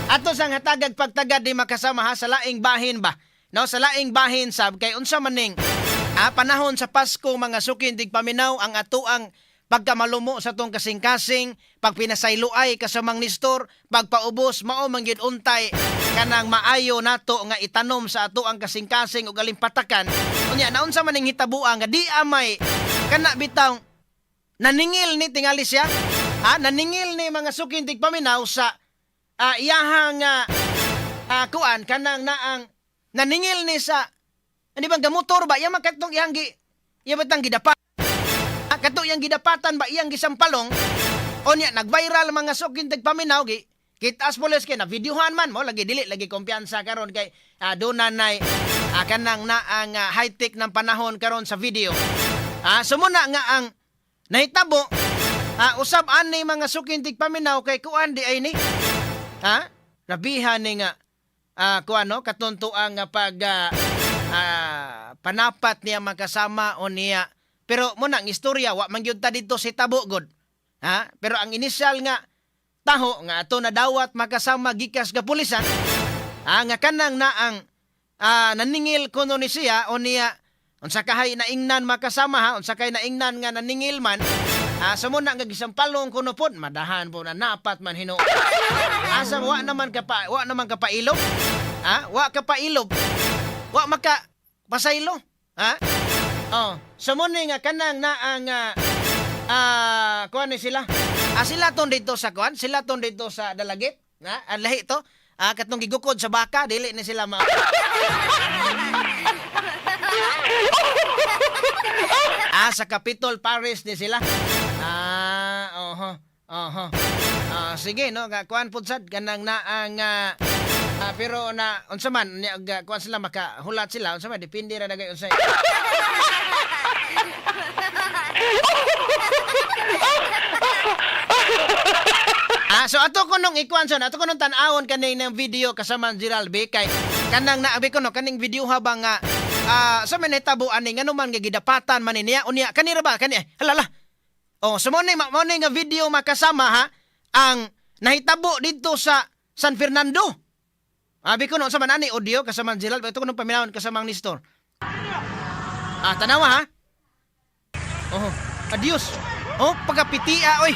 Ato sang hatagag pagtagad di makasama ha sa laing bahin ba. No, sa laing bahin sab kay unsa maning panahon sa Pasko mga sukin dig paminaw ang atuang pagkamalumo sa tong kasing-kasing, pagpinasayloay kasamang Nestor, pagpaubos mao man gyud untay kanang maayo nato nga itanom sa ato ang kasing-kasing ug alimpatakan. Unya naunsa maning hitabuan nga di amay kana bitaw naningil ni tingali siya. Naningil ni mga sukin tig paminaw sa iyahang kuan kanang naang naningil ni sa ani bang gamotor ba iya makatong iyang iya batang gidapa kato iyang gidapatan ba iyang gisampalong onya nag-viral mga sukin tig paminaw kitas pulos kay na videohan man mo lagi dili lagi kumpiyansa karon kay dunay kanang naang high-tech ng panahon karon sa video. Sumuna nga ang nahitabo usab ani mga sukin tig paminaw kay kuan di ay ni nabihan ni nga kuan no katuntuan nga pag panapat niya makasama o niya. Pero muna ang istorya wa man gyud ta dito si tabo god. Pero ang inisyal nga taho nga ato nadawat makasama gikas ga pulisan nga kanang naang naningil kuno ni siya o niya unsa kahay naingnan makasama unsa kay naingnan nga naningil man sumuna nga gisampalong kuno pod madahan po na napat man hino. Asa wa naman ka pailog. Wa ka pailog. Wa maka pasaylo. Sumuni nga kanang naang kuan ni sila. Sila ton dito sa kuan, sila ton dito sa dalagit. Ang lahi to. Katong gigukod sa baka, dili ni sila sa Capitol Parish ni sila. Sige no, kuan pud sad kanang naang pero na unsa man kuan sila makahulat sila unsa man depende ra dagay unsay. So ato ko nung ikuan ato ko nung tan-awon kanay ng video kasama Gerald B kay kanang naabi ko no kaning video habang sa man hitabo ani ngano man nga gidapatan man niya unya kanira ba kani halala. Sumo ni nga video makasama ang nahitabo dito sa San Fernando. Abi ko no sa man ani audio kasama Gerald ito ko nung paminawon kasama Nestor. Tanawa adios. Pagkapitia oy.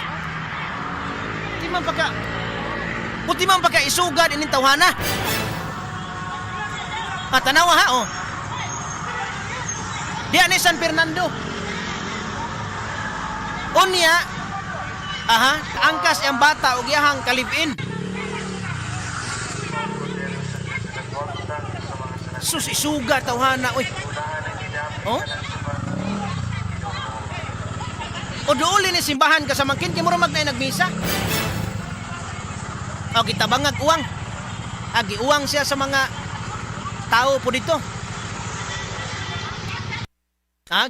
Puti man pagka isugad ining tawhana. Tanawa Diya ni San Fernando. Unya, angkas ang bata o giyahang kalipin. Sus, isuga tawhana, oy. O doon ni simbahan ka sa mangkin, kaya mo ramag na nagbisa. Kita bangag uwang. Giuwang siya sa mga tao po dito.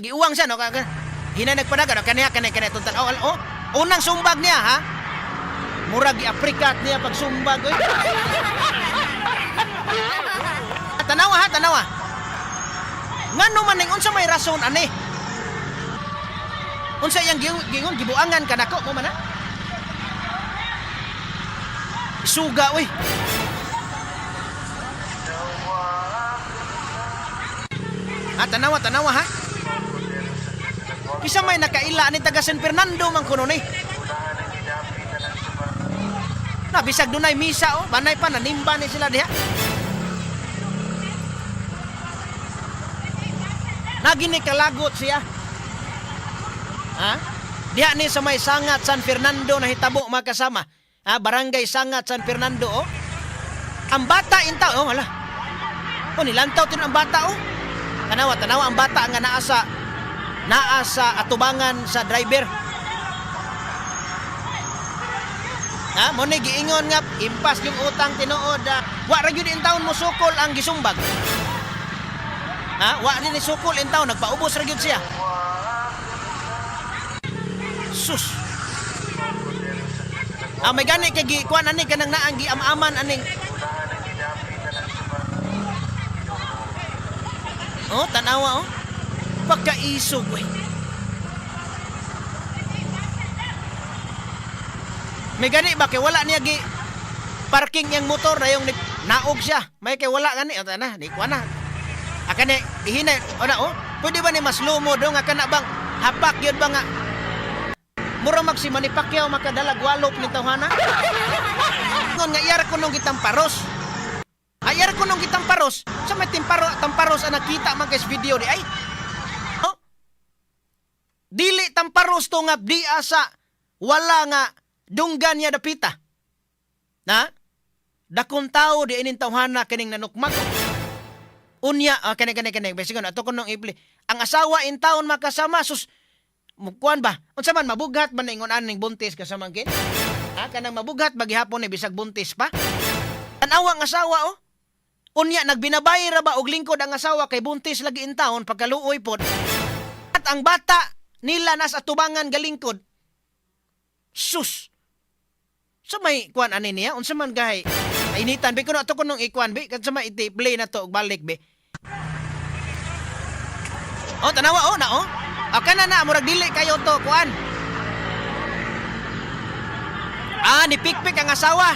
Giuwang siya, no? Hina nagpadaga, no? Kanya tuntan. Unang sumbag niya, murag i-aprikat niya pag sumbag, oy. Tanawa. Ngano man ning unsa may rason ani? Unsa yang gingon gibuangan kanako mo man Suga oy. Tanawa Kisa may nakaila ni taga San Fernando man kuno ni. Bisag dunay misa banay pa nanimba ni sila diha. Nagini kalagot siya. Diha ni sa may Sangat San Fernando na hitabo makasama. Barangay Sangat San Fernando Ang bata inta hala. Nilantaw tin ang bata Tanawa ang bata nga naa sa atubangan sa driver. Mo ni giingon nga impas yung utang tinuod wa ra gyud in taon mo sukol ang gisumbag. Wa ni sukol in taon nagpaubos ra gyud siya. Sus. May gani kay kuan ani kanang naang giam-aman aning. Tanawa pagkaisog May gani ba kay wala niya parking yang motor na yung naog siya. May kay wala gani o na, di ko na. Akane ihinay o na oh. Pwede ba ni mas lumo do nga kana bang hapak yun ba nga? Mura mag si Manny Pacquiao makadalag walop ni tawhana. Ngon nga iyara ko nung gitang paros. Ayar ko nung gitang paros. Sa may tamparos ang nakita man guys video di ay. Oh? Dili tamparos to nga di asa wala nga dunggan niya dapita. Na? Dakong tao di inin tawhana kining nanukmak. Unya, kani. Basigon, ato ko nung ipli. Ang asawa in taon makasama, sus, mukuan ba? Unsa man, mabughat ba na ingon aning buntis kasama kin? Kanang mabughat, bagihapon ni bisag buntis pa? Tanawa ang asawa, oh. Unya, nagbinabay ra ba og lingkod ang asawa kay buntis lagi in taon, pagkaluoy pod. At ang bata nila nasa tubangan galingkod. Sus! So may kuan ani niya unsa man gahay initan be kuno ato kunong ikuan be kadsa may play na to og balik be. Oh tanawa na oh. Kana na murag dili kayo to kuan. Ni pikpik ang asawa.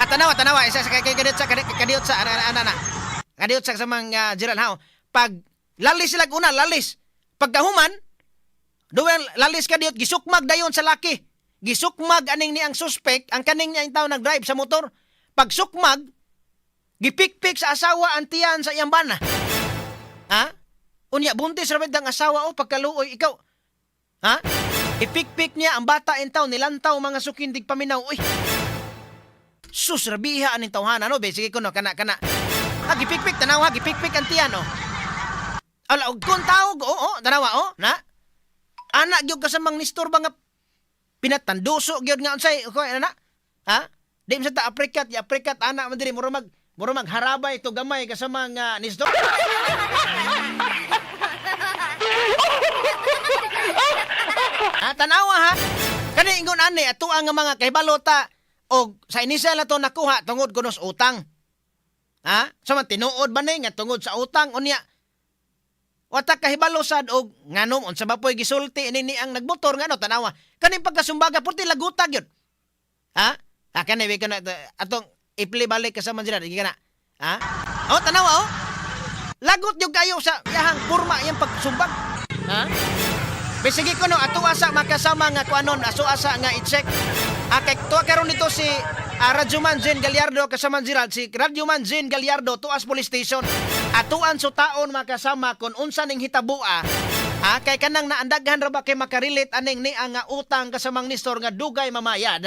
At tanawa isa sa kadiot sa ana. Kadiot sa mga Gerald Hao. Pag lalis sila una lalis. Pagkahuman duwel lalis kadiot gisukmag dayon sa laki. Gisukmag aning ni ang suspect, ang kaning niya yung tao nag-drive sa motor. Pag sukmag, gipikpik sa asawa ang tiyan sa iyang bana. Unya, buntis rabid ang asawa o pagkaluoy, ikaw. Ipikpik niya ang bata in tao, nilantaw mga sukindig paminaw. Uy, sus, rabiha aning tawhana, no? Sige ko, no, kana. Gipikpik, tanawa, gipikpik ang tiyan, no? Ala, kung tawag, tanawa, na? Anak, yung kasamang nistor ba nga pinatanduso gyud nga unsay okay ana di sa ta aprikat ana man diri mura mag harabay to gamay kasama nga nisdo. Tanawa ha kani ingon ani ato ang mga kahibalota og sa inisal nato nakuha tungod kunos utang so man tinuod ba ni nga tungod sa utang unya wata kahibalo sad og nganom unsa ba poy gisulti ini ang nagmotor ngano tanawa kaning pagkasumbaga purti lagutag yun kani we kana atong ipli balik ka sa manjira di kana tanawa lagot yung kayo sa yahang kurma yang pagsumbag bisigi ko no ato asa makasama nga kuanon aso asa nga i-check kay tuwa karon dito si Radyoman Jen Gallardo kasama Gerald si Radyoman Jen Gallardo tuas police station atuan so taon makasama kon unsa ning hitabua kay kanang naandaghan ra ba kay makarilit aning ni ang utang kasamang nistor nga dugay mamayad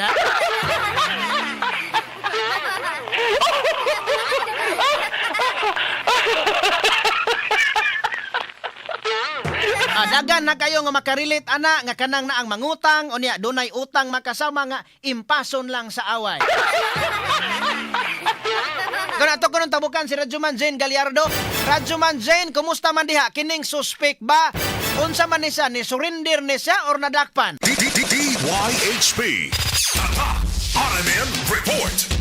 dagan na kayo nga makarilit ana nga kanang na ang mangutang unya dunay utang makasama nga impason lang sa away. Kung ato ko nung tabukan si Radyoman Jen Gallardo. Radyoman Jen, kumusta man diha? Kining suspect ba? Unsa man ni siya? Ni surrender ni siya or nadakpan? DYHP RMN Report.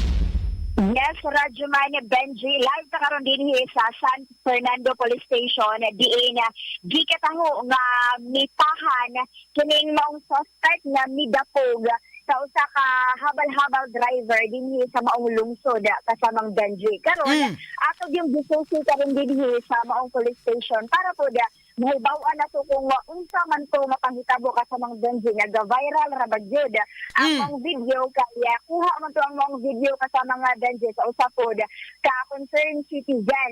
Yes, Radyoman Benji, live ta karon dinhi sa San Fernando Police Station diin gikataho nga mitahan kining maong suspect nga midapog sa usa ka habal-habal driver dinhi sa maong lungsod kasamang Benji. Karon ato yung gisusi karon dinhi sa maong police station para pod mahibaw-an nato kung unsa man to mapanghitabo kasamang Benji nga viral ra ba gyud ang mong video kaya kuha man to ang mong video kasama nga Benji sa usa pod ka concerned citizen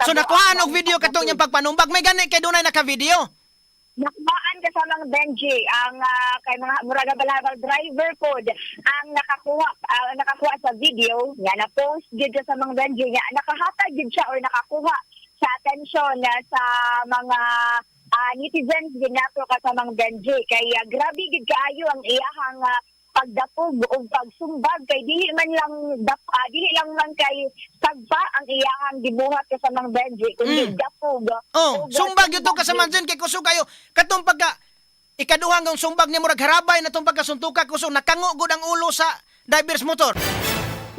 So nakuha og video katong yung pagpanumbag may gani kay dunay naka-video. Nakuhaan kasamang Benji ang kay mga murag habal-habal driver pod ang nakakuha sa video nga na post gyud sa mga Benji nga nakahatag gyud siya or nakakuha sa atensyon sa mga netizens din nato kasamang Benji kaya grabe gid kaayo ang iyahang pagdapog o pagsumbag kay dili lang man kay sagpa ang iyahang gibuhat kasamang Benji kundi dapog. Sumbag ito kasamang Jen kay kusog kayo katong pagka ikaduhang ang sumbag ni murag harabay natong pagkasuntuka kusog nakango gud ang ulo sa driver's motor.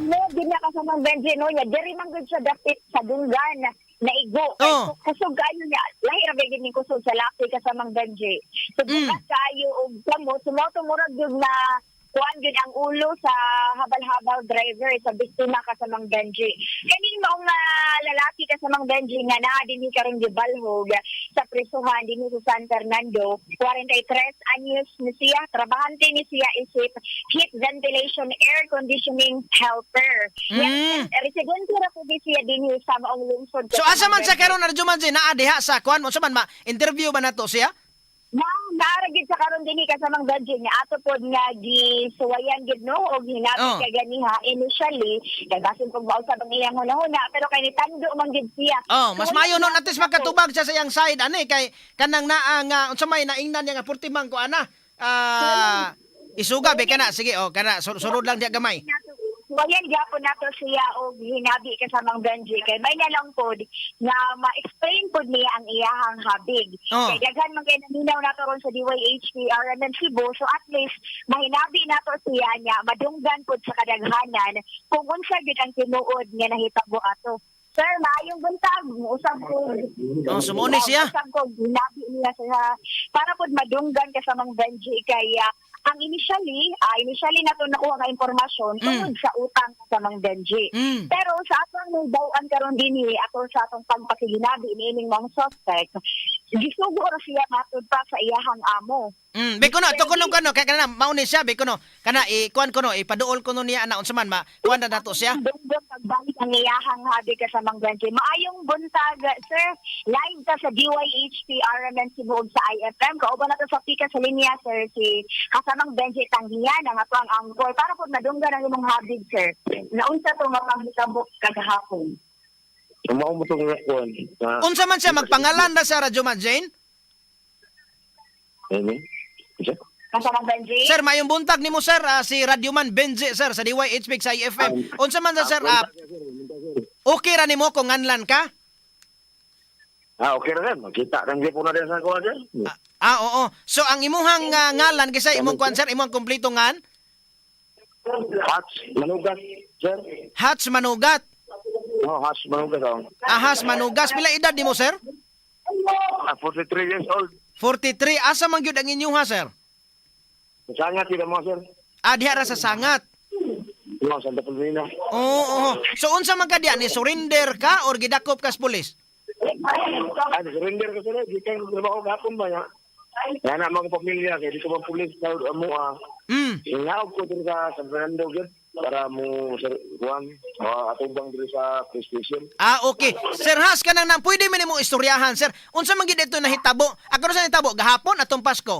No, di na kasamang Benji no nya diri man gud sa dapit sa dunggan naigo. Kusog kayo niya. Lahi ra bagay ning kusog sa laki kasamang Benji. So, kayo og kamo sumoto murag yung na kuan gyud ang ulo sa habal-habal driver sa biktima kasamang Benji. Kaning maong lalaki kasamang Benji nga naa dinhi karon gibalhog sa prisuhan dinhi sa San Fernando. 43 anyos ni siya, trabahante ni siya isip heat ventilation air conditioning helper. Mm. Residente ra pud siya dinhi sa maong lungsod. So asa man sa karon Radyo Man naa diha sa kuan mo sa man ma-interview ba nato siya? Naaragid sa karon dinhi kasamang Benji nga ato pod nga gisuwayan gid no og hinabi Oh. kay ganiha initially kay basin pag mausab ang iyang hunahuna pero kay nitando man gid siya. Oh, mas So, maayo wala nun na- atis makatubag siya sa iyang side ani kay kanang naa nga unsa may naingnan niya nga purtimang ko ana. Isuga be kana sige kana surod lang diya gamay. Wayan gyapon nato siya og hinabi kasamang Benji kay may nalang pod nga ma-explain pod niya ang iyahang habig. Oh. Kay daghan man kay naminaw nato ron sa DYHP RMN Cebu so at least mahinabi nato siya niya madunggan pod sa kadaghanan kung unsa gid ang tinuod nga nahitabo ato. Sir, maayong buntag, usab ko. Oh, sumuni siya. Usab ko hinabi niya sa para pod madunggan kasamang Benji kay ang initially nato nakuha nga impormasyon tungod sa utang sa Mang Benji. Mm. Pero sa atong nagdawan karon dinhi ato sa atong pagpakiginabi niining mga suspect, gisugo ra siya matud pa sa iyahang amo. Be kuno to kuno kay kana mauni siya be kuno kana ikuan kuno ipaduol kuno niya ana unsa man ma kuan na nato siya. Dungdong pagbalik ang iyahang habi ka sa Mang Benji. Maayong buntag, sir. Live ka sa DYHP RMN Cebu sa IFM. Kauban nato sa pika sa linya, sir, si kasamang Benji Tanghiyan ang ato ang angkor para po madunggan ang imong habig, sir. Naunsa to mapanghitabok kagahapon. Mao mo tong kuan. Unsa man siya magpangalan na sa Radyo Man Jane? Ano? Isa? Kasamang Benji? Sir, mayong buntag nimo sir si Radyoman Benji sir sa DYHP sa IFM. Unsa man sa sir okay ra nimo kung nganlan ka? Okay na rin. Makita kang gipo na rin sa kuan dyan. Oo. So ang imuhang ngalan kasi imong kuan sir, imong kompleto ngan? Hats, manugas, sir. Hats Manugat. Hats, manugas. Ahas Manugas. Pila edad nimo sir? 43 years old. 43. Asa man gyud ang inyuha sir? Sangat tidak mo, sir. Diha ra sa Sangat. No, Santa Pelina. Oo. So unsa man ka diha ni surrender ka or gidakop ka sa pulis? Ay, surrender ko, sir. Di kayo trabaho gapon ba, ya? Yan na mga pamilya, kaya dito mga pulis sa mo, inaog ko dito sa San Fernando, gud para mo, sir, Juan, atubang dito sa police station. Okay. Sir Has, kanang nang pwede man nimo istoryahan, sir. Unsa man gid ito nahitabo? Ako ra sa nahitabo gahapon atong Pasko.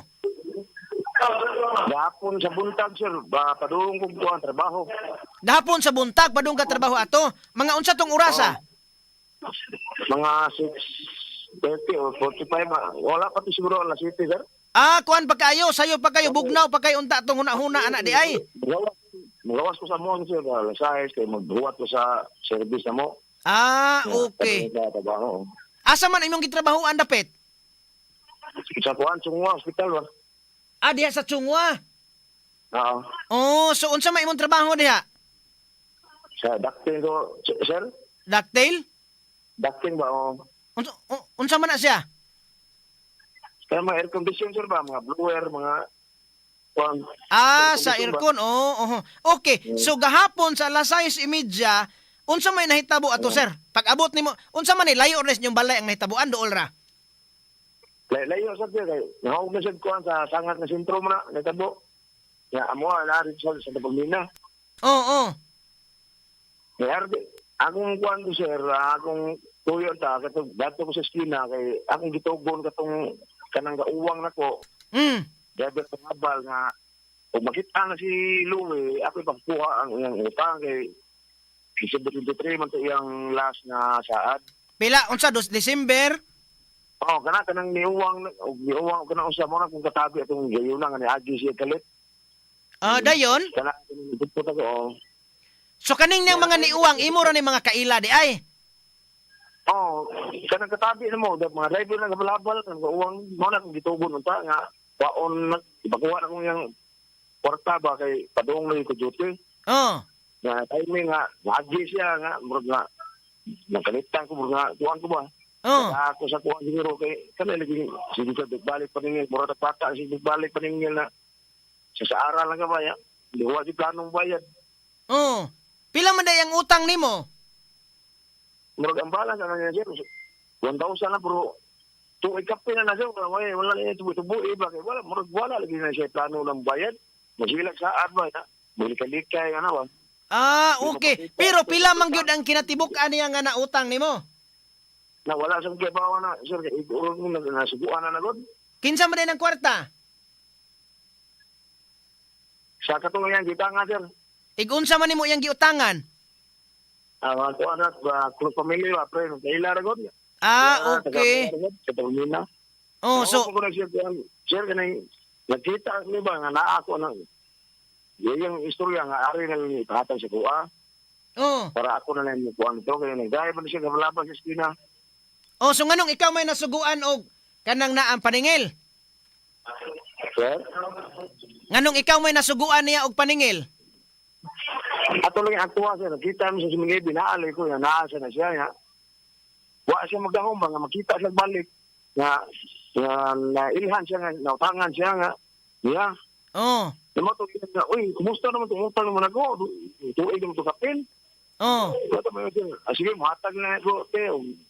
Gapon sa buntag, sir, padung kong kuhan, trabaho. Gahapon sa buntag padung ka trabaho ato. Mga unsa tong orasa? Mga 6:30 or 45, wala pa to siguro alas 7, sir. Kuan pa kayo, sayo pa kayo, bugnaw pa kayo unta tong huna-huna anak di ay. Magawas ko sa mo, sir, alas 6, kaya magbuhat ko sa service na mo. Okay. Trabaho. Asa man imong gitrabahoan dapit? Sa kuhan, Sungwa Hospital, ba? Diha sa Chungwa. Oo. So unsa man imong trabaho diha? Sa ducting ko, sir? Ducktail? Ducting ba? Oo. Unsa man na siya? Kaya mga air condition, sir ba? Mga blower, mga... kuhan. Sa aircon. Oo. Okay. So gahapon sa alas 6:30, unsa may nahitabo ato, sir? Pag abot nimo, unsa man ni layo res yung balay ang nahitabuan dool ra? Layo, sir, sir. Nahawag na siya kuhan sa sangat na sentro mo na, natabo. Kaya amo, narin sa Tapagmina. Oo. Kaya, akong kuhan ko, sir, akong tuyo ta, dato ko sa skina, kay akong gitugon katong kanang gauwang na ko, dahil pangabal nga, kung makita na si Louie, ako ipagkuha ang iyang utang, kay December 23 man to iyang last na saad. Pila unsa 2 December? Kanang niuwang kanang usa mo na kung katabi atong gayuna nga ni Agi siya kalit. Dayon. Kanang dipot ako. So kaning niyang mga niuwang imo ra ni mga kaila di ay. Kanang katabi na mo, mga driver na gabalabal, kanang uwang mo na kung gitugon unta nga waon na ipakuha na kong yung kwarta ba kay padung na ko duty. Na timing nga Agi siya nga murag nga nakalitan ko murag nga tuwan ko ba. Ako sa kuha siguro kay kanila lagi sige sa balik paningil mura ta pata sige balik paningil na sa aral lang ka ba ya Hindi ko si planong bayad. Oh. Pila man day ang utang nimo? Murag ang balan na niya sir. 1,000 na pero tuig kape na sir. Wala na tubo iba kay wala lagi na siya plano ng bayad. Masilag sa adwa na. Bulikay-likay ano ba. Ah, okay. Pero pila man gyud ang kinatibuk-an niya nga nautang nimo? Na wala sa kibawa na sir kay iguro na nasubuan na nagod. Kinsa man day ang kwarta? Sa katulungan kita nga sir. Igunsa man nimo yang giutangan? Mga ko anak kung pamilya ba pre kaila ragod. Ah, okay. Sa Paulina. Oh, so ko na sir kanay nakita ni ba nga naa ako na. Yung istorya nga ari na ni patay sa kuha. oh. Para ako na lang kuha nito kaya nagdaya ba siya gabalaban sa eskwina. Oh, so nganong ikaw may nasuguan og kanang naang paningil? Sir? Nganong ikaw may nasuguan niya og paningil? Ato lang ang tuwa sir, nakita mo sa sumingay, binaalay ko, na naasa na siya, nga. Wa siya magdahong ba, nga makita siya balik, nga nailhan siya, nga nautangan siya, nga, niya. Oh. Namatog nga, uy, kumusta naman itong utang naman ako, tuig naman ito kapin. Oh. Sige, mahatag na ako, te,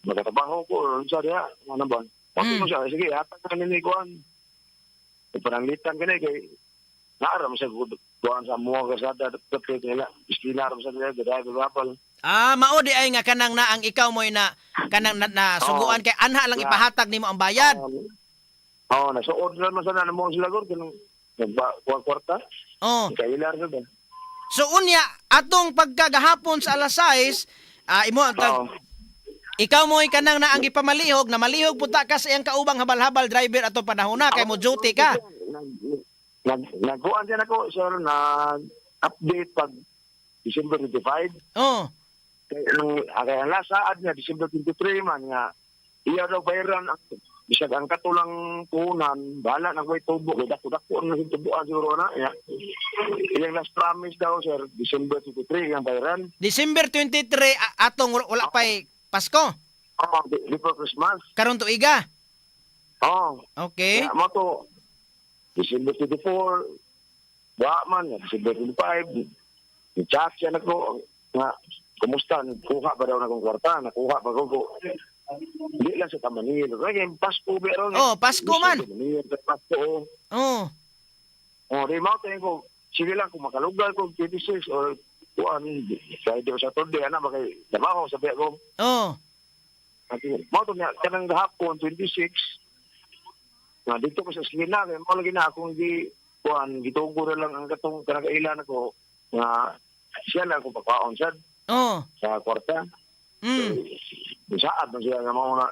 magkatabaho ko, o sa diya, ano ba? Pati mo siya, sige, hatag na niniguan. Pananglitan ka na, kay, naaram sa kuhan sa mga kasada, kapit nila, iskinaram sa nila, dahil gabapal. Ah, mao di ay nga kanang naang ikaw mo'y na kanang na suguan kay anha lang ipahatag nimo ang bayad. Nasuod naman sana na mo sila gor, kanang kwarta, Oh. kailar ka ba? So unya atong pagkagahapon sa alas 6, imo ikaw mo'y kanang naang gipamalihog, na malihog punta ka sa iyang kaubang habal-habal driver ato panahon na kay mo duty ka. Nagkuhan din ako, sir, nag-update pag December 25. Oh. Kaya ang last saad nga, December 23 man nga, iya daw bayaran, bisag ang katulang puhunan, bahala ng way tubo, kaya dako-dako ang naging tubuan siguro na. Iyang last promise daw, sir, December 23 ang bayaran. December 23 atong wala pa'y Pasko. Before Christmas. Karon tuiga. Okay. Kaya mo to, December 24, man, December 25, i-chat siya na ko, nga, kumusta, nakuha ba daw na kong kwarta, nakuha ba ko, hindi lang sa Tamanil. Kaya Pasko, pero, Pasko man. Pasko, di mo, tingin ko, sige lang, kung makalugal ko, 26, or, Friday o Saturday, ba kay, trabaho, sabi ako, mo to niya, kanang hapon, 26, na dito ko sa eskwina, kaya mo lagi na akong gitugo na lang ang katong kanagailan ako, nga siya lang kung pagkaon siya sa kwarta. Saad na siya nga mauna.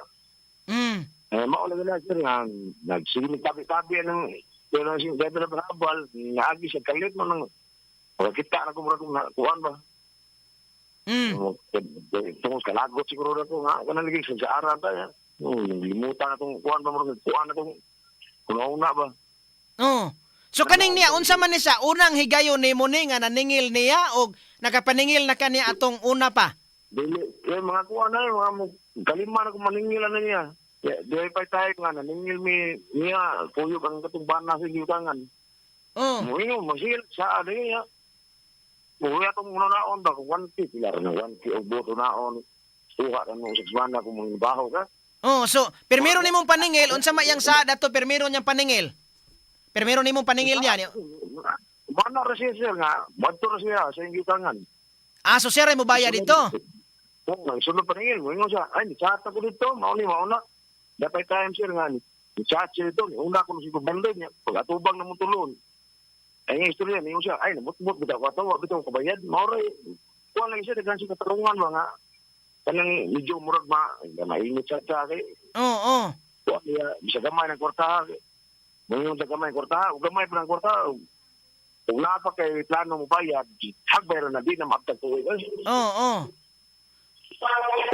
Maulagi na siya nga, nagsigil tabi-tabi ng gaya na habal, naagi siya kalit mo ng kita na kumurag na kuhan ba. Tungos kalagot siguro na ko nga, kanalagay sa aran tayo. Limutan na itong kuhan ba, kuhan na itong kuna ba? So kaning niya unsa man ni sa unang higayon nimo ni nga naningil niya o nakapaningil na kaniya atong una pa? Dili, mga kuha na mga kalima na kung maningilan na niya. Dili pa tayo nga naningil niya kuyog ang katungban na sa yutangan. Muingo masil sa ano niya. Muya tong una naon ba kung 1K pilar na 1K o boto naon. Suha ka nung 6 mana kung mangibaho ka. So, permiro nimong paningil, unsa mayang sa dato permiro niyang paningil? Permiro nimong paningil niya. Mana ra siya nga, badto ra siya sa yutangan. So siya rin mo bayad dito? Sunod paningil, mo siya, ay, ni-chat ako dito, mauna. Dapat time sir nga, ni-chat siya dito, una ko na siya bandod niya, pag-atubang na mo tulon. Ay, nga istorya, niyo siya, ay, namut-mut, bitaw ko kabayad, mauray, kuha lang siya, dagan siya katarungan, mga, kanang medyo murag mainit siya kay. Kuha niya, bisa gamay ng kwarta, ngayon sa gamay ng kwarta, o gamay pa ng kwarta, kung napa kay plano mo bayad, hagbayran na din na maagtag tuwi.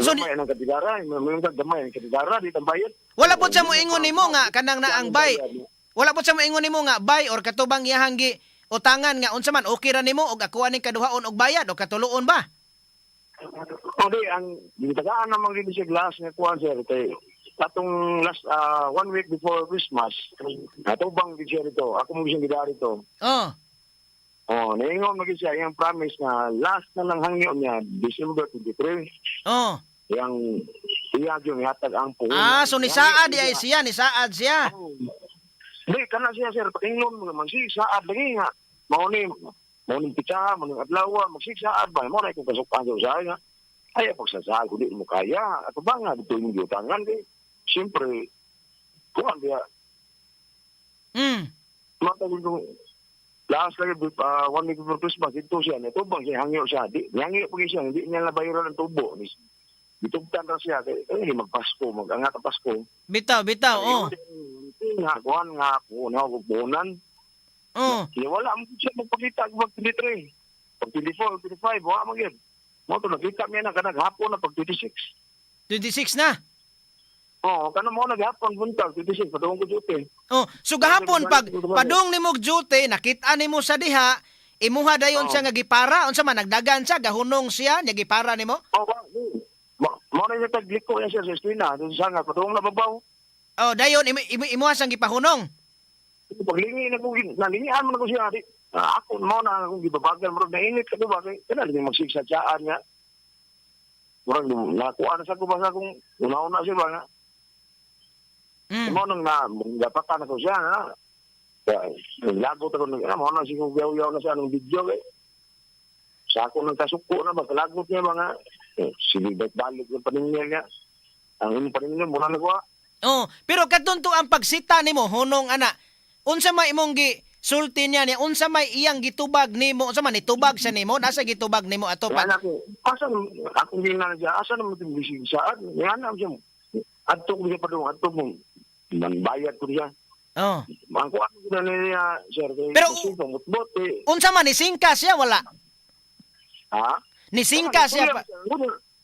So, gamay ng katigara, may gamay ng katigara, di tambayad. Wala po siya mo ingon nimo nga, kanang naang bay. Wala po siya mo ingon nimo nga, bay, or katubang iyahanggi, utangan nga, unsa man, okay ra nimo, o akuha ning kaduhaon og bayad, o katuloon ba? Okay, ang tagaan namang rin siya glass nga kuha sir, kay atong last 1 week before Christmas, natubang din siya rito, ako mo siyang gidari rito. Naingon lagi siya, yung promise na last na lang hangyo niya, December 23. Oh. Yang iyag yung hatag ang puhunan. So ni Saad ay siya, ni Saad siya. Di, kana siya, sir, pakingnon mo naman, Saad lagi nga. Mauning pitsa, mauning adlawa, Saad ba? Maunay kung kasukan sa nga. Ay, pagsasaad ko, di mo kaya. Ato ba nga, dito yung yutangan, di. Siyempre, kuhan diya. Matagin kong, last lagi, 1 week before Christmas, ito siya, ito bang siya, hangyo siya. Hangyo po siya, hindi niya nabayaran ng tubo. Bitugtan na siya, hindi magpasko, mag-angat ang Pasko. Bitaw, oh. Nga, kuhan nga, puhunan. Oh. Wala mo siya magpakita pag 23. Pag 24, 25, wala mo yun. Mo to nakita niya na kanang hapon na pag 26. 26 na. Kanang mo naghapon buntag 26 padung ko duty. So gahapon pag padung nimo duty, nakita nimo sa diha, imuha dayon siya nga gipara, unsa man nagdagan siya, gahunong siya, nya gipara nimo? Mo na siya tagliko niya sa eskwela, dun sa nga padung na babaw. Dayon imuha sang gipahunong. Paglingi na ko, nalingian mo na ko siya. Ako mo na akong gibabagan mo na init ka ba kay kana din magsigsadyaan nga. Murag nakuha na sa ko ba sa kung una-una siya ba nga. Mo nang napatan ako siya na. Lagot ako nang mo na siguro gaw-yaw na sa anong video kay. Sa ako nang kasuko na ba lagot niya ba nga. Sige balik ng paningin niya. Ang paningin mo na nagawa. Pero kadto ang pagsita nimo hunong ana. Unsa may imong sulti niya niya, unsa may iyang gitubag nimo, unsa man itubag sa nimo, nasa gitubag nimo ato pa. Asan akong ginana diya, asan mo ting bisig saan? Yan am siya. Adto ko siya padung, adto mo. Manbayad ko diya. Mangko ako na niya, sir. Pero unsa man nisingka siya wala? Ha? Nisingka siya pa.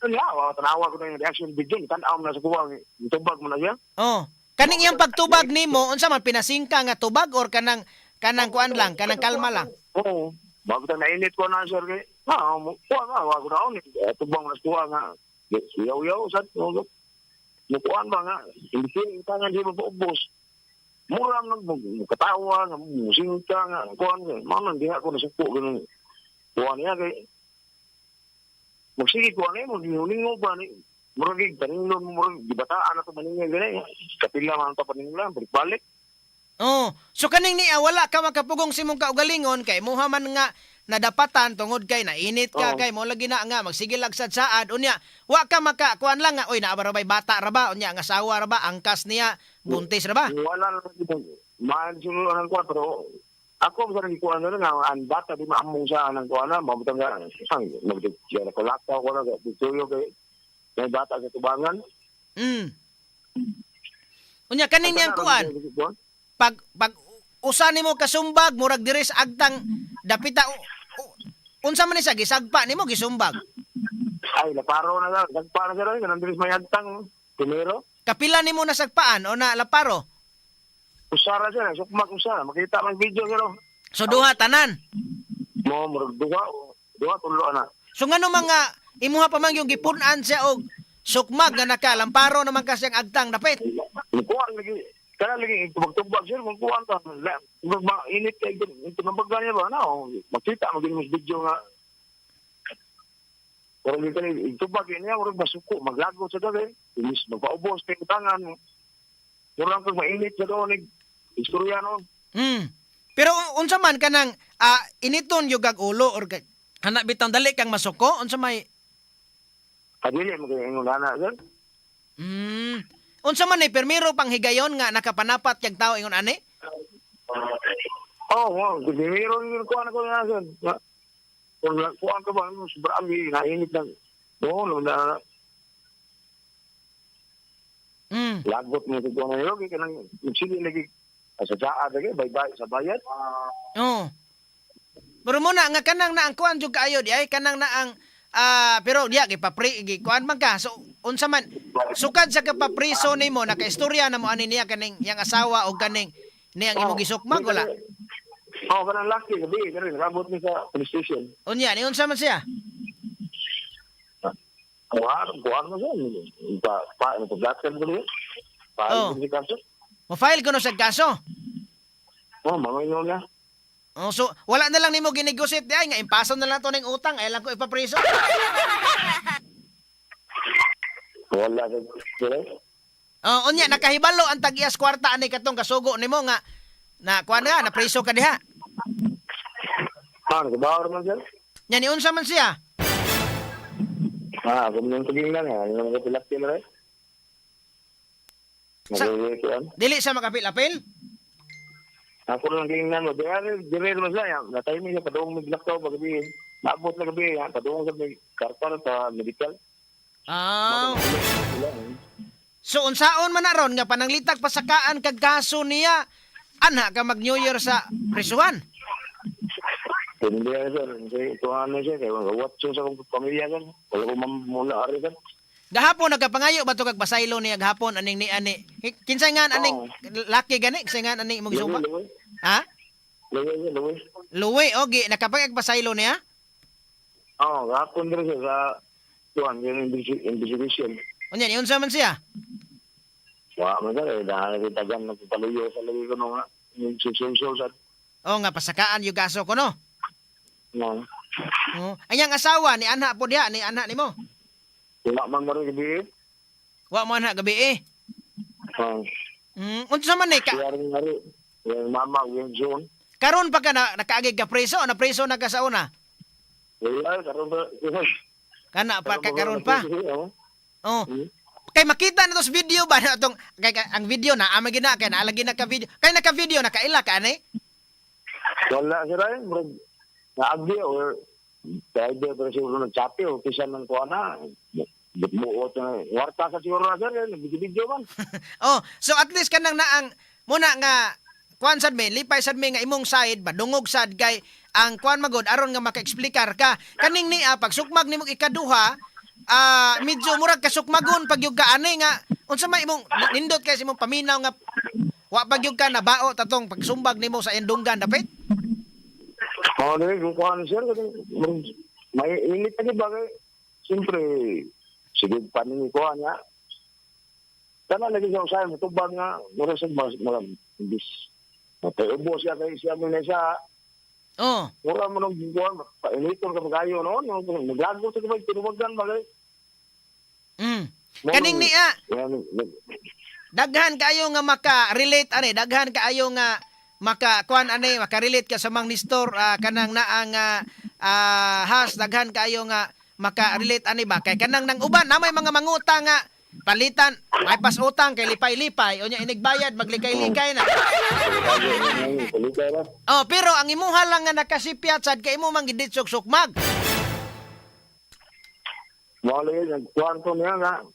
Tanawa ko na yung reaction video, tanaw na sa kuwang, itubag mo na siya. Kaning iyang pagtubag nimo, unsa man pinasingka nga tubag or kanang kuan lang, kanang kalma lang. Bago tayo nainit ko na, sir. Kuha nga, wag na ako. Tubang na kuha nga. Yaw-yaw, sat. Kuhaan ba nga. Hindi tangan siya mapaubos. Murang katawa, musingka nga. Kuhaan nga. Maman, di ako nasupo. Kuhaan niya kay. Magsige kuhaan niya mo. Ginulingo ba ni. Murag taningon mo. Murag gibataan na ito maningin. Kapila man ito paningin. Balik-balik. So kaning niya wala ka makapugong simong kaugalingon kay muha man nga nadapatan tungod kay nainit ka kay mo lagi na nga magsigil lagsad saad unya wa ka maka kuan lang nga oy naabarabay bata ra ba unya nga asawa ra ba angkas niya buntis ra ba wala lang man siguro ang kuan pero ako sa nang kuan na nga ang bata di maamong sa nang kuan na mabutang nga sang magdikya ko lakta ko na dito yo kay may bata sa tubangan unya kaning niyang kuan pag usa nimo kasumbag murag diri sa agtang dapita unsa man ni sa gisagpa nimo gisumbag ay laparo na lang nagpa na sila kanang diri may agtang primero kapila nimo nasagpaan o na laparo usara siya sukmak usara makita man video pero so duha tanan mo murag duha tulo na so ngano mga imuha pa man yung gipunan siya og sukmag nga nakalamparo naman kasi ang agtang dapit kuan lagi kana lagi tubag-tubag sir kung kuan ta init kay ito nabaga niya ba na makita maging video nga pero dito ni tubag niya murag masuko maglago sa gabi inis magpaubos kay tangan murag kag mainit sa doon istorya no pero unsa man kanang initon yung gag-ulo or kana bitang dali kang masuko unsa may adili mo kay ingon ana sir unsa man ni permiro pang higayon nga nakapanapat kag tao ingon ani? Wow, gumiro ni ko ana ko na sir. Kung kuan ka ba sobrang nainit lang. Na lagot mo ko na yo kay kanang sige lagi sa saa lagi bye-bye sa bayad. Pero muna nga kanang na ang kuan jud kaayo di ay kanang na ang pero diya kuan man ka so unsa man sukad sa kapapriso nimo nakaistorya na mo ani niya kaning yang asawa o kaning niyang imong gisukmag wala kanang laki gabi kani nabot ni sa police station unya ni unsa man siya kuan mo siya pa paglatkan ko niya pa ni kaso mo file kuno sa kaso mangayo niya Oh, so wala na lang nimo ginegosyate di ay nga impason na lang to ning utang ay lang ko ipapriso. Wala sa sir. Oh, unya nakahibalo ang tag-iyas kwarta ani katong kasugo nimo nga na kuan nga na priso ka diha. Ano, kabawar man sir? Nya ni unsa man siya? Kung nung tuging lang, ano nga pilapil rin? Nagigituan. Dili sa makapil-apil? Ako lang tingnan mo, dire mo siya, na-timing siya, padung maglaktaw, pagabi, naabot na gabi, padung sa may karta sa medical. Ah. So unsaon man na ron nga pananglitag pasakaan kag kaso niya ana ka mag New Year sa prisuhan? Hindi yan, sir. Ito ano siya, kaya what siya sa pamilya kan. Wala ko mamula ari kan. Gahapon nagkapangayo ba to kag pasaylo niya gahapon aning ni ani? Kinsay nga aning laki gani? Kinsay nga aning imong gisuba? Ha? Luwi. Luwi ogi nakapagag pasaylo niya? Oo, gahapon din siya sa tuwan, yung investigation. Unya ni unsa man siya? Wala mo sir, dahil nakitagan, nagpaluyo sa lagi ko nung yung susunod. O nga pasakaan yung kaso ko no. No. Oh, anyang asawa ni anak po diha ni anak nimo. Wala man maroon gabi. Wa mo anak gabi eh. Unsa man ni ka? Yaring hari, yung mama, yung June. Karon pa ka na nakaagig ka preso na preso na ka sa una. Wala, karoon ba? Kana pa karon pa. Oh. Kay makita na to sa video ba na tong ang video na ama gina kay naalagi na ka video. Kay naka video na kaila ka ani? Wala sila bro. Naagi or dahil pero siguro nagchapi o pisan ng kuha na. Buot na. Warta sa siguro na sir, nag-video man. Oh, so at least kanang naang muna nga kuan sad me, lipay sad me nga imong side ba dungog sad kay ang kuan magod aron nga maka-explicar ka. Kaning ni pag sukmag nimo ikaduha, medyo murag kasukmagon pag yung kaani nga unsa may imong nindot kay imong paminaw nga wa pag yung ka nabao tatong pagsumbag nimo sa endunggan dapit. Oo, yung kuha na sir, may init na di ba kay siyempre sige pa nini kuha niya. Kana lagi siya usahay mo tubag nga mura sa mga bis. Matayubo siya kay siya mo na siya. Oh. Mura mo nung kuha, painiton ka magayo noon, naglago sa kapag tinuwagan ba kay. Kaning niya daghan kaayo nga maka-relate ani, daghan kaayo nga maka-kuan ani, maka-relate ka sa mang Nestor kanang naang has daghan kaayo nga maka-relate ani ba kay kanang nang uban na may mga mangutang nga palitan may pas utang kay lipay-lipay unya inigbayad maglikay-likay na. Oh, pero ang imuha lang nga nakasipyat sad kay imo man gid sukmag. Wala yun, kwarto niya nga.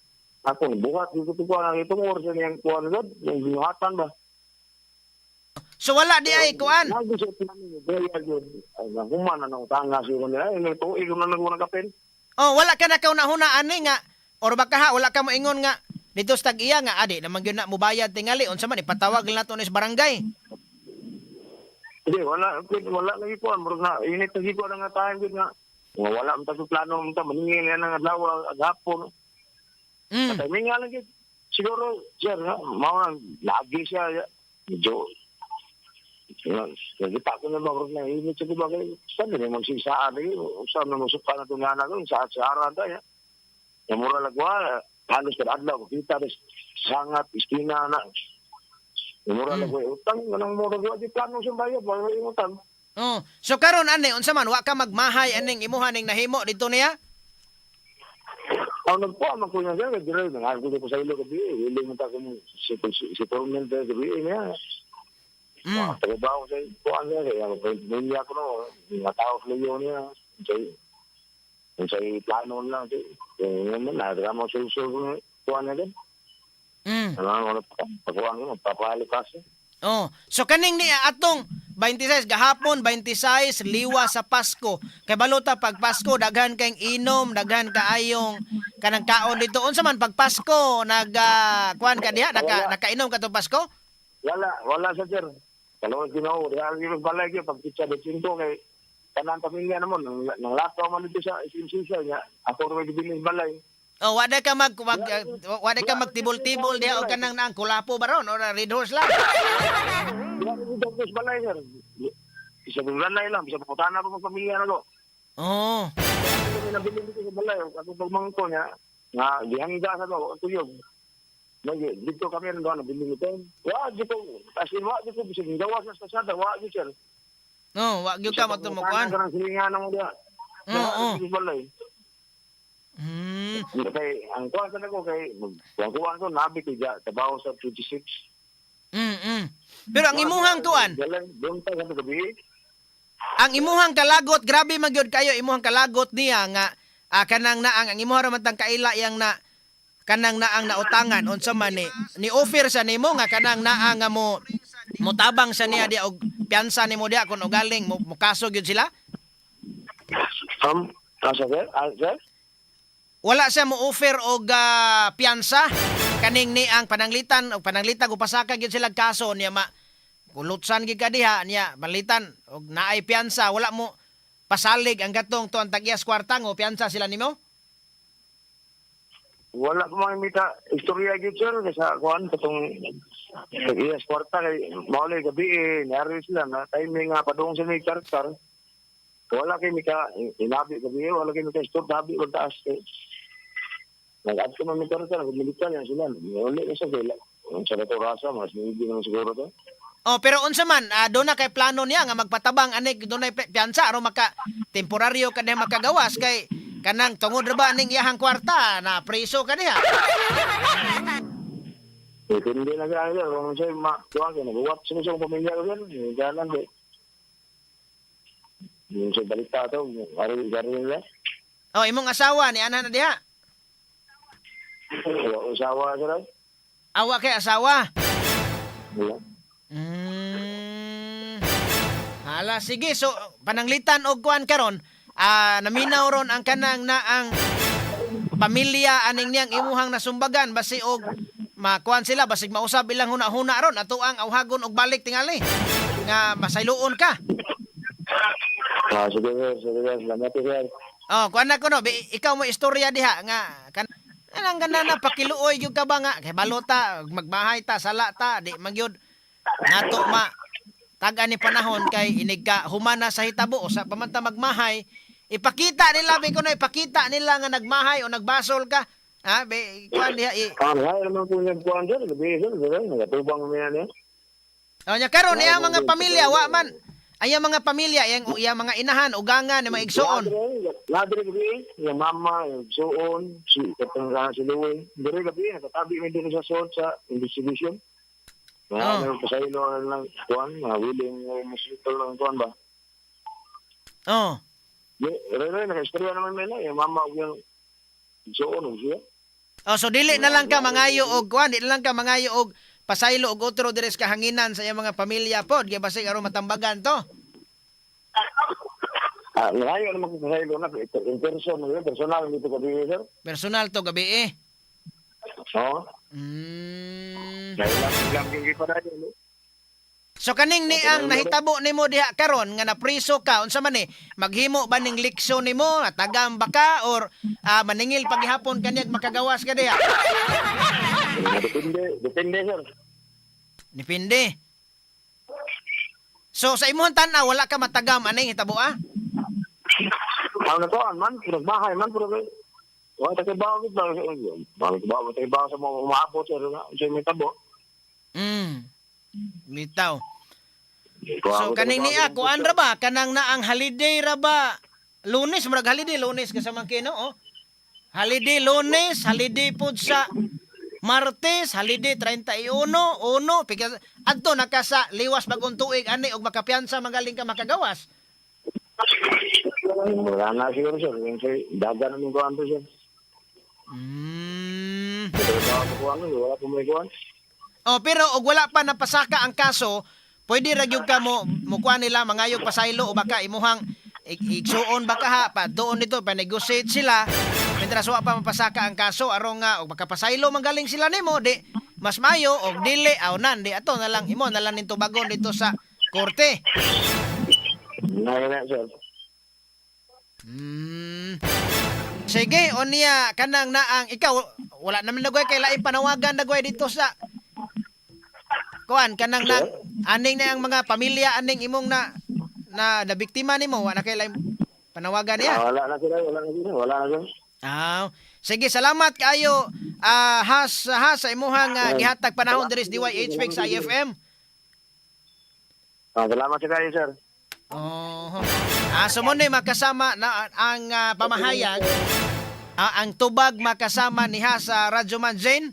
Ako, buhat dito ko na ito mo sa niyang kwarto, yung binuhatan ba? So wala di ay kuan. Nag-isip namin, dahil yun, humana ng tanga siya nila, ito, ikaw na nagmunang kapin. Oh, wala ka na kauna-huna ani nga or baka ha wala ka mo ingon nga dito sa tag-iya nga adi naman gyud na mo bayad tingali unsa man ipatawag lang nato sa barangay. Hindi, wala lagi ko, na init lagi ko nga tayo nga. Wala mo tayo plano mo tayo, maningin yan ang adlaw, agapon. Timing nga lang siguro, sir, mga lagi siya, medyo, nagita ko na ba, na init siya diba kayo, saan na magsisaan kayo, saan na masuka na itong nga ko, sa araw tayo. Yung mura lagwa, halos ka adlaw, kita rin sangat, iskina na. Yung mura lagwa, utang, anong mura lagwa, di plano siyang bayad, wala yung utang. Oh, so karon ani unsa man wa ka magmahay aning imuha ning nahimo dito niya? Ang nagpuan ko niya sir, dire nga ko sa ilo gabi, ili mo ta ko si torment gabi niya. Trabaho sa kuan niya, kaya pamilya ko no, nga tao fliyo niya. Say plano lang siya. Ngayon na, drama susunod kuan niya din. Ano pagkuhan mo, papalikas niya. Oh, so kaning ni atong 26 gahapon 26 liwa sa Pasko. Kay balota pag Pasko daghan kayong inom, daghan kaayong kanang kaon dito. Unsa man pag Pasko kuan ka diha nakainom ka to Pasko? Wala sa sir. Kalau ginaw, real yung balay ko pag kitsa de cinto kay kanang pamilya namon nang lakaw man dito sa isinsiya niya. Ako ro gibiling balay. Oh, wala ka magtibol-tibol diha o kanang naang kulapo baron or red horse lang. Dito balay sir. Isa kong lanay lang, bisa pangutana pa mga pamilya na ko. Oh. Kami nabiling dito sa balay, ako pagmangko niya, nga, gihangga sa ko, tuyog. Dito kami rin doon, nabiling ito. Dito, as in, dito, bisa gawas na sa sada, dito, sir. No, wa gyud ka matumukuan. Kanang silingan mo dia. Oo. Balay. Kay ang kuwan sa ko kay kuwan ko nabi ko ja trabaho sa 26. Pero ang imuhang kuan, Doon tayo sa gabi. ang imuhang kalagot, grabe magyud kayo imuhang kalagot niya nga kanang naang ang imuha ra man tang kaila yang na kanang naang nautangan unsa man ni offer sa nimo nga kanang naang nga mo tabang sa niya dia og piyansa nimo dia kun ugaling mo kaso gyud sila. Asa sir? Wala siya mo offer og piyansa kaning ni ang pananglitan og pananglitan og pasaka gyud sila kaso niya kulutsan gid ka diha niya balitan og naay piyansa wala mo pasalig ang gatong tuan tag-iyas kwarta ngo piyansa sila nimo. Wala ko makita istorya gyud sir sa kuan katong iya kwarta kay mauli gabi nari sila na timing nga padung sa may karakter. Wala kay mika inabi gabi wala kay mika stop dabi wala taas. Nag-add ko man karakter militar yan sila. Wala na sa gila. Ang sa to rasa mas hindi naman siguro to. Oh, pero unsa man do na kay plano niya nga magpatabang anik do na piyansa aron maka temporaryo ka diha makagawas kay kanang tungod ra ba ning iyahang kwarta na preso ka diha. Hindi na gaya kung siya kuha ka nag-watch sa pamilya ko yan. Galan de. Yung sa balita to, gari nila. Oh, imong asawa ni ana na diha. Usawa ka rin? Awa kay asawa. Wala. Hala, sige. So, pananglitan og kuan karon, naminaw ron ang kanang na ang pamilya aning niyang imuhang nasumbagan basi og makuan sila basig mausab ilang huna-huna ron ato ang awhagon og balik tingali nga masayloon ka. Sige sir, salamat sir. Oh, kuan na ko no, ikaw mo istorya diha nga anang ganda na pakiluoy gyud ka ba nga kay balota magbahay ta sala ta di magyud nato taga ni panahon kay inig ka humana sa hitabo o sa pamanta magmahay ipakita nila ipakita nila nga nagmahay o nagbasol ka ha be kuan diha Hay naman po niya kuan sir, gabi sir, nagatubang mo yan eh. o nya karon iya mga pamilya wa man ay mga pamilya yang mga inahan ugangan ni mga igsoon. Ladre gabi, yung mama, yung suon, si Louie. Dire gabi, nakatabi mo din sa suon sa distribution. Ano pasaylo lang kuan, willing musito lang kuan ba? Oh. Re naka-istorya naman nila, yung mama yung suon siya. Oh, so dili na lang ka mangayo og kuan, dili na lang ka mangayo og pasaylo og otro dires kahanginan sa iyang mga pamilya pod, kay basig aron matambagan to. Ngayon naman kung pasaylo na, personal dito gabi sir. Personal to gabi Oo. Lang yung pa na yun. So kaning ni ang nahitabo nimo diha karon nga napriso ka unsa man maghimo ba ning leksyon nimo tagam ba ka or maningil paghihapon kanyag makagawas ka diha? Depende sir. Depende. So sa imong tan-aw wala ka matagam aning hitabo Ano to man, pinagbahay man pero wala tayo bago kita. Bago tayo bago sa mga umabot sir nga, siya may tabo. Bitaw. So kaning ni ako ra ba kanang naang holiday ra ba? Lunes murag holiday Lunes kasama kino Holiday Lunes, holiday pud sa Martes, holiday 31, because adto nakasa liwas bagong tuig ani og makapiyansa magaling ka makagawas. Wala na siguro sir, yung dagan namin ko anto sir. Wala po may kuhan. Oh, pero og wala pa napasaka ang kaso, pwede ra gyud ka mo kuan nila mangayog pasaylo o baka imuhang igsuon baka ha pa doon nito pa negotiate sila. Mientras wa pa mapasaka ang kaso aron nga og makapasaylo manggaling sila nimo di mas mayo og dili awnan di ato na lang imo na lang nito bagon dito sa korte. Na sir. Sige, onya kanang naang ikaw wala naman nagway kay lain panawagan nagway dito sa kuan kanang nang aning na ang mga pamilya aning imong na nabiktima nimo wa na kay lain panawagan niya. Wala na sila. Sige, salamat kaayo has sa imuhang gihatag panahon diri sa DYH Mix sa IFM. Salamat sa kayo, sir. Oh. Sumunod makasama na ang pamahayag ang tubag makasama niha sa Radyo Man Jane.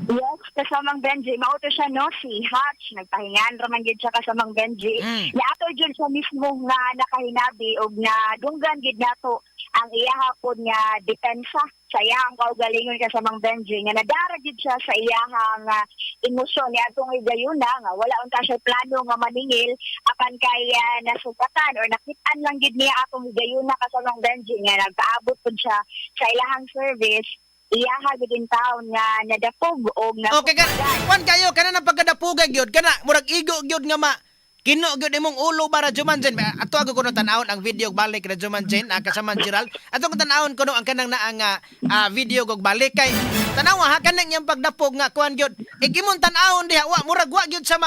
Yes, kasamang Benji. Mauto siya, no? Si Hatch. Nagpahingan raman gid siya kasamang Benji. Ato dyan siya mismo nga nakahinabi o na dunggan gid nato ang iyahapon nga depensa sa iyahang kaugalingon kasamang Benji nga nadara gid siya sa iyahang emosyon ni atong igayuna nga wala unta siya plano nga maningil apan kay nasugatan or nakit-an lang gid niya atong igayuna kasamang Benji nga nagpaabot pud siya sa ilahang service. Iyaha gid taon nga nadapog o na Okay, kwan kayo kana nang pagkadapugay gyud kana murag igo gyud nga kino gyud imong ulo para Radyo Man Jane. Ato ako kuno tan-awon ang video balik Radyo Man Jane kasama Gerald. Ato ko tan-awon kuno ang kanang naang video kog balik kay tanawa ha kanang yang pagdapog nga kwan gyud. Ikimon tan-awon diha wa murag wa gyud sa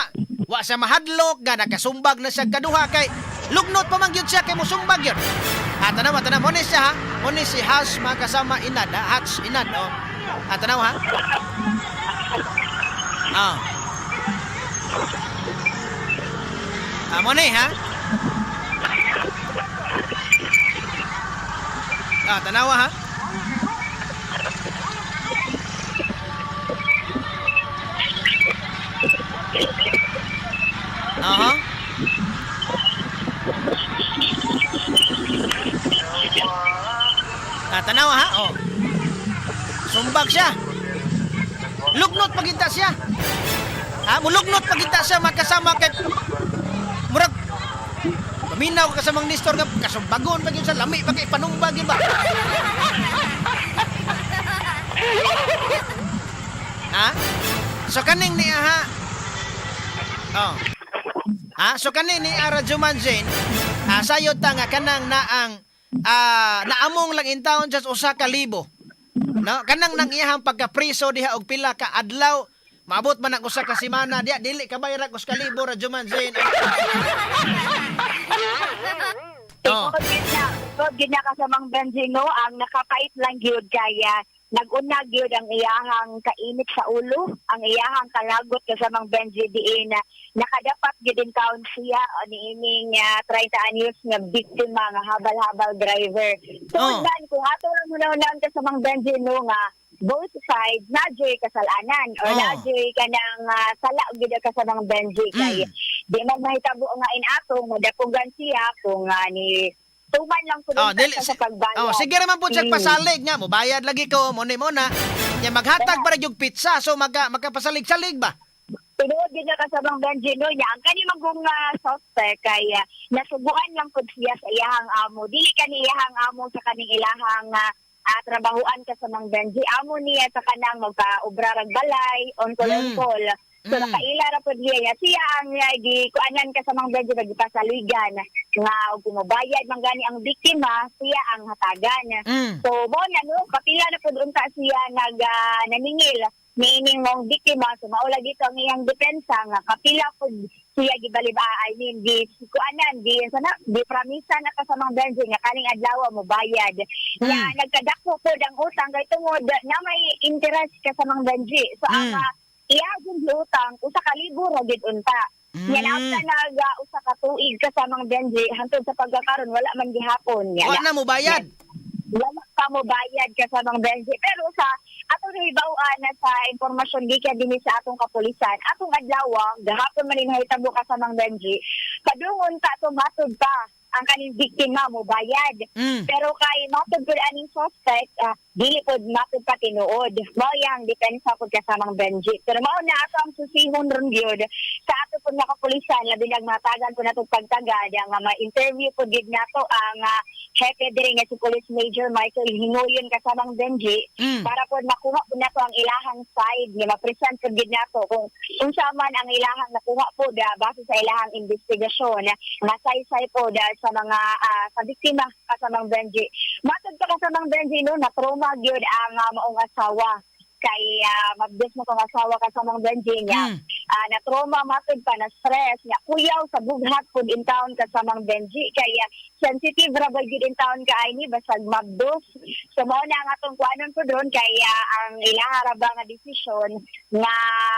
wa sa mahadlok nga nakasumbag na siya kaduha kay lugnot pa man gyud siya kay mosumbag gyud. Tanawa mo ni siya ha. Mo ni si Hash makasama Inad Hatch Inad oh. Tanaw ha. Mo ni ha. Tanawa ha. Tanawa ha. Oh. Sumbag siya. Lugnot pagita siya. Mulugnot pagita siya makasama kay murag paminaw kasamang Nestor nga kasumbagon pag yun sa lami pag ipanumbag yun ba? So kaning niya ha. So kaning ni Radyo Man Jane sayod ta nga kanang naang naamong lang in town just 1,000. No, kanang nang iyahang pagkapriso diha og pila ka adlaw, maabot man ang 1 ka semana diha dili ka bayra og 1,000 Radyo Man Jane. Gid na kasamang Benjino ang nakapait lang gyud kaya nag-unag yun ang iyahang kainit sa ulo, ang iyahang kalagot kasamang Benji diin na nakadapat yun din taon siya ni ining 30 anyos nga biktima nga habal-habal driver. So kung ato lang muna kasamang Benji no nga both sides nadyo'y kasalanan or nadyo'y kanang sala gid kasamang Benji kay di man mahitabo nga inatong madapugan siya kung ni tuman lang po sa pagbayad. Sige naman po siya pasalig nga. Mubayad lagi ko. Muna. Nya maghatag para yung pizza. So magkapasalig-salig ba? Tinuod din na kasabang Benjino niya. Ang kanimang kong suspect kaya nasubuan lang po siya sa iyahang amo. Dili ka ni iyahang amo sa kaning ilahang trabahuan kasamang Benji. Amo niya sa kanang magpa-ubrarag balay, on-call. So nakaila ra pud niya siya ang kuanan kasamang Benji magpasaligan nga og kumabayad man gani ang biktima siya ang hatagan. So mo na no kapila na pud unta siya naningil niining mong biktima so maula dito ang iyang depensa nga kapila pud siya gibalib di kuanan di pramisa na kasamang Benji nga kaning adlaw mo bayad. Nga nagkadako pud ang utang kay tungod na may interest kasamang Benji. So ang iyagong utang, 1,000 ra gid unta. Yan after usa ka tuig kasamang Benji, hantod sa pagkakaroon, wala man gihapon. Wala na mo bayad? Wala pa mo bayad kasamang Benji. Pero sa atong hibawaan na sa impormasyon gikan dinhi sa atong kapulisan, atong adlaw, gahapon man hinahitabo kasamang Benji, padungon ta tumatod pa ang kaning biktima mo bayad. Pero kay matod pud aning suspect, dili pud matod pa tinuod. Mao yang depensa pud kasamang Benji. Pero mao na ato ang susihon ron gyud sa ato pud nga kapulisan labi nagmatagan pud nato pagtagad nga ma-interview pud gid nato ang hepe diri nga si Police Major Michael Hingoyon kasamang Benji para pud makuha pud nato ang ilahang side nga ma-present pud gid nato kung unsa man ang ilahang nakuha pud base sa ilahang investigasyon nga saysay pud sa mga sa biktima kasamang Benji. Matod ka kasamang Benji no na trauma gyud ang maong asawa kay mabdes mo kang asawa kasamang Benji niya. na trauma matod pa na stress nga kuyaw sa bughat pud in town kasamang Benji kaya sensitive ra ba gid in town ka ni basag magdos so mao na ang atong kuanon po doon kaya ang ilaha ra ba nga desisyon nga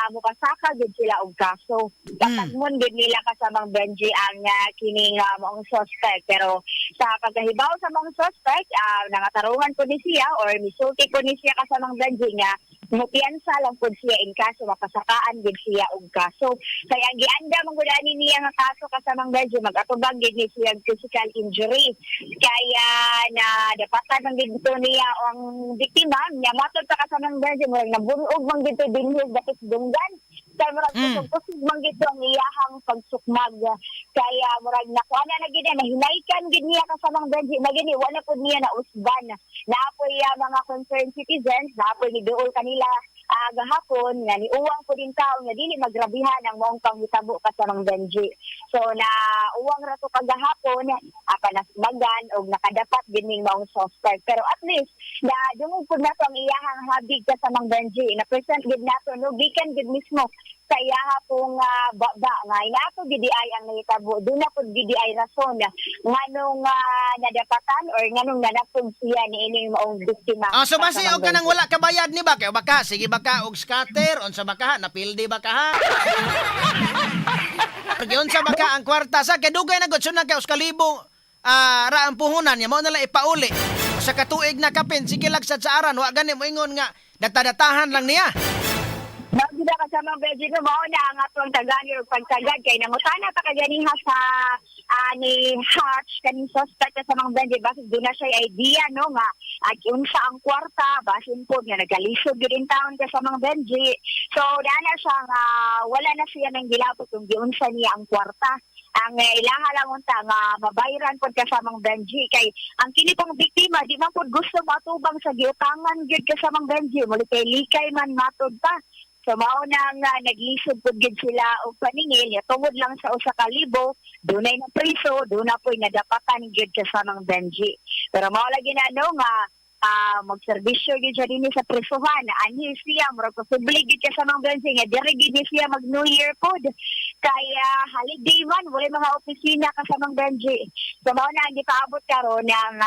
mukasaka gid sila og kaso patagmon gid nila kasamang Benji ang kining maong suspect pero sa pagkahibaw sa maong suspect nangatarungan po ni siya or misulti po ni siya kasamang Benji nga mupiyansa lang po siya in kaso mapasakaan gid siya og kaso kaya gianda man gud ani niya nga kaso kasamang Benji magatubag gid ni siya physical injury kaya na dapatan man gid to niya ang biktima niya matod pa kasamang Benji murag nabunog man gid to dinhi dapat dunggan kaya murag kusog man gid ang iyahang pagsukmag kaya murag nakuha na gid nahinaykan gid niya kasamang Benji magini wala pud niya na usban naapoy mga concerned citizens naapoy ni duol kanila gahapon nga ni uwang po din tao nga dili magrabihan ang maong panghitabo kasamang Benji. So na uwang ra to kagahapon panasmagan og nakadapat gining maong suspect. Pero at least na dungog pud nato ang iyahang habig kasamang Benji. Na present gid nato no gikan gid mismo sa iyaha pong baba nga inato gid ay ang nahitabo. Doon na pud gid ay rason nganong nadapatan or nganong nanapod siya ni ining maong biktima. So basi og kanang wala ka bayad ni ba kay baka sige baka og scatter unsa baka napildi baka ha. Pagyon sa baka ang kwarta sa kay dugay na gud sunod kay uskalibo ra ang puhunan niya mao na lang ipauli. Sa katuig na kapin sige lagsad sa aran wa gani mo ingon nga datadatahan lang niya. Magda kasama Benji no mao na ang atong tagani og pagtagad kay nangutana pa kaganiha sa ni Hatch kaning suspect sa mga Benji bakit doon na siya idea no nga unsa ang kwarta basin po nga nagalisod gyud in town sa mga Benji so dana siya nga wala na siya nang gilapot kung giunsa niya ang kwarta ang ilaha lang unta nga mabayran pod kasamang Benji kay ang kini pong biktima di man pod gusto matubang sa giutangan gyud kasamang Benji mo likay man matod pa. So mao nang naglisod pud gid sila og paningil ya tungod lang sa usa ka libo dunay na priso duna poy nadapatan gid kasamang Benji pero mao lagi na no nga magserbisyo gid siya dinhi sa prisuhan ani siya murag posible gid kasamang Benji nga diri gid siya mag New Year pod kaya holiday man wala mga opisina kasamang Benji so mao na ang gipaabot karon ng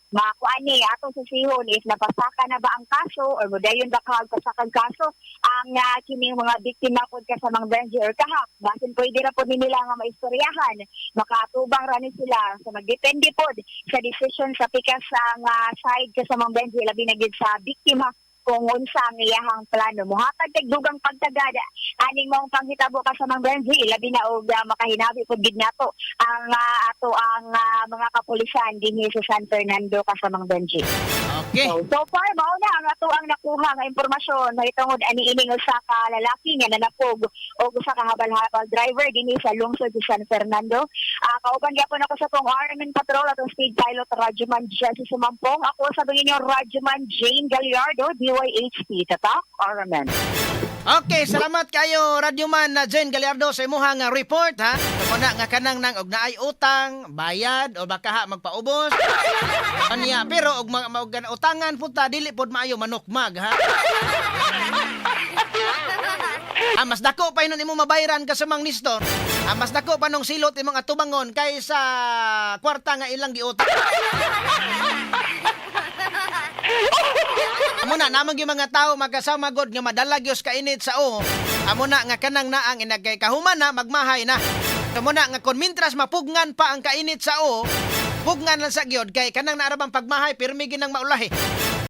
makuani atong susihon if napasaka na ba ang kaso or modayon ba kagpasakang kaso ang kining mga biktima pod kasamang Benji or kahap basin pwede ra pod nila nga maistoryahan makatubang ra ni sila so magdepende pod sa decision sa pikas ang side kasamang Benji labi na gid sa biktima kung unsa ang iyahang plano mohatag kay dugang pagtagad aning mong panghitabo kasamang Benji labi na og makahinabi pod gid nato ang ato ang mga kapulisan dinhi sa San Fernando kasamang Benji. Okay. So far mao na ang ato ang nakuha nga impormasyon mahitungod ani ining usa ka lalaki nga nanapog og usa ka habal-habal driver dinhi sa lungsod sa San Fernando. Kauban gyapon ako sa tong Armin Patrol atong speed pilot Radyoman Jesse Sumampong. Ako sa inyo Radyoman Jane Gallardo DYHP tatak Armin. Okay, salamat kayo Radyoman na Jen Gallardo sa imuhang report ha. Muna nga kanang nang og naay utang, bayad o baka ha magpaubos. Anya pero og utangan puta dili pod maayo manukmag ha. Mas dako pa inon imo mabayran ka sa mang Nistor. Mas dako pa nung silot imong atubangon kaysa kwarta nga ilang giutang. Amuna namang yung mga tao magkasama god nga madalagyos ka init sa o. Amuna nga kanang naang inagay kahuman na magmahay na. Amuna nga kon mintras mapugnan pa ang kainit sa o, pugnan lang sa gyod kay kanang naarabang pagmahay pirmi ginang maulahi.